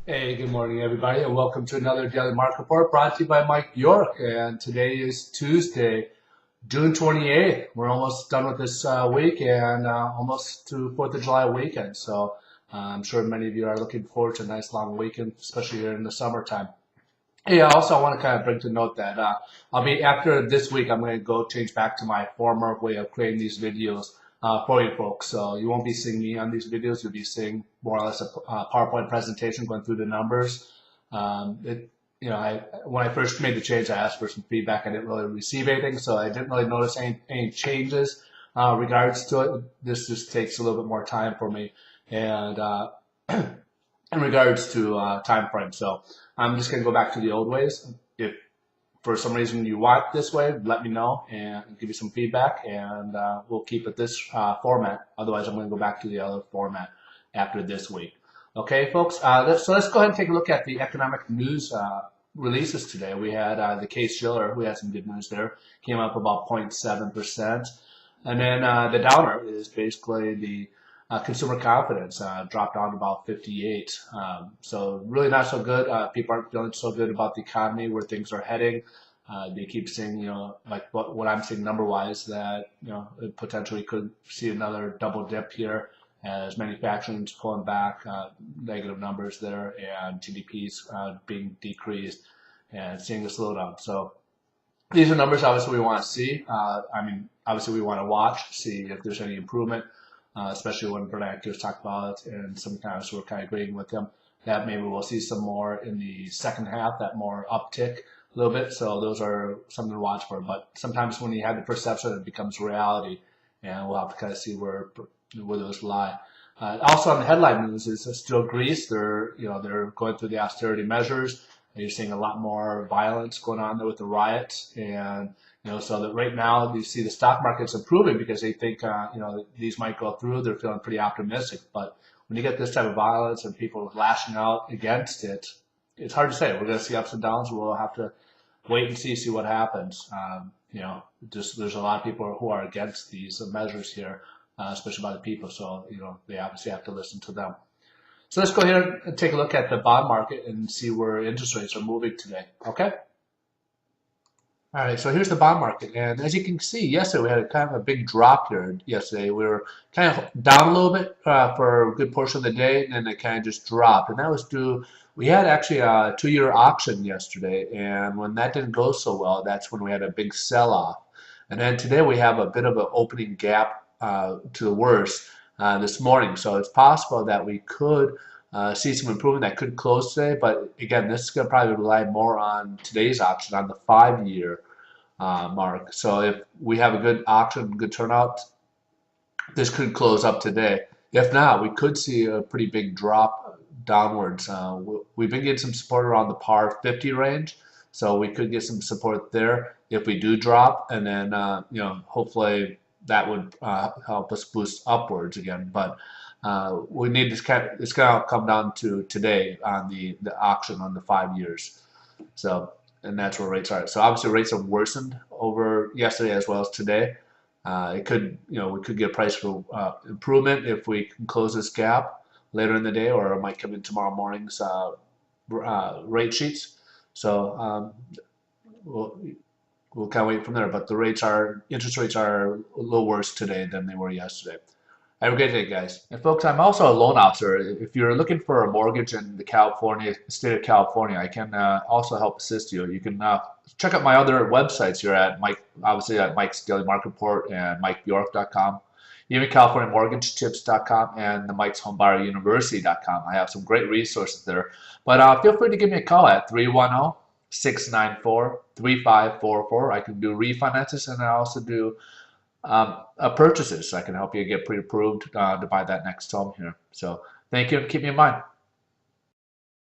Hey, good morning, everybody, and welcome to another Daily Market Report brought to you by Mike York. And today is Tuesday, June 28th. We're almost done with this week and almost to 4th of July weekend. So I'm sure many of you are looking forward to a nice long weekend, especially here in the summertime. Hey, also, I want to kind of bring to note that after this week, I'm going to go change back to my former way of creating these videos for you folks. So you won't be seeing me on these videos. You'll be seeing more or less a PowerPoint presentation going through the numbers. When I first made the change, I asked for some feedback. I didn't really receive anything, so I didn't really notice any changes regards to it. This just takes a little bit more time for me. And in regards to time frame. So I'm just going to go back to the old ways. If for some reason you want this way, let me know and give you some feedback, and we'll keep it this format. Otherwise, I'm going to go back to the other format after this week. Okay, folks. So let's go ahead and take a look at the economic news releases today. We had the Case-Shiller, who had some good news there, came up about 0.7%. And then the downer is basically the consumer confidence dropped down to about 58. So really not so good. People aren't feeling so good about the economy, where things are heading. They keep saying, like what I'm seeing number-wise, that it potentially could see another double dip here as manufacturing's pulling back, negative numbers there, and GDP's being decreased and seeing a slowdown. So these are numbers obviously we want to see. Obviously we want to watch, see if there's any improvement, especially when Bernanke talked about it, and sometimes we're kind of agreeing with him that maybe we'll see some more in the second half, that more uptick a little bit. So those are something to watch for. But sometimes when you have the perception, it becomes reality, and we'll have to kind of see where those lie. Also on the headline news is still Greece. They're going through the austerity measures. You're seeing a lot more violence going on there with the riots, and so that right now you see the stock market's improving because they think these might go through. They're feeling pretty optimistic, but when you get this type of violence and people lashing out against it, it's hard to say. We're going to see ups and downs. We'll have to wait and see what happens. Just there's a lot of people who are against these measures here, especially by the people. So they obviously have to listen to them. So let's go here and take a look at the bond market and see where interest rates are moving today. Okay. All right, so here's the bond market, and as you can see, yesterday we had a kind of a big drop here. Yesterday we were kind of down a little bit for a good portion of the day, and then it kind of just dropped, and that was due. We had actually a two-year auction yesterday, and when that didn't go so well, that's when we had a big sell-off. And then today we have a bit of an opening gap to the worst this morning, so it's possible that we could see some improvement that could close today. But again, this is going to probably rely more on today's auction on the 5-year mark. So if we have a good auction, good turnout, this could close up today. If not, we could see a pretty big drop downwards. We've been getting some support around the par 50 range, so we could get some support there if we do drop, and then hopefully that would help us boost upwards again. But we need this it's going to come down to today on the auction on the 5 years. So, and that's where rates are. So obviously rates have worsened over yesterday as well as today. It could, we could get a price for improvement if we can close this gap later in the day, or it might come in tomorrow morning's rate sheets. So we'll kind of wait from there. But interest rates are a little worse today than they were yesterday. Have a great day, guys. And folks, I'm also a loan officer. If you're looking for a mortgage in the state of California, I can also help assist you. You can check out my other websites here at obviously at Mike's Daily Market Report and MikeBjork.com, even CaliforniaMortgageTips.com and the Mike's Homebuyer University.com. I have some great resources there. But feel free to give me a call at 310-694-3544. I can do refinances, and I also do purchases. So I can help you get pre-approved to buy that next home here. So thank you, and keep me in mind.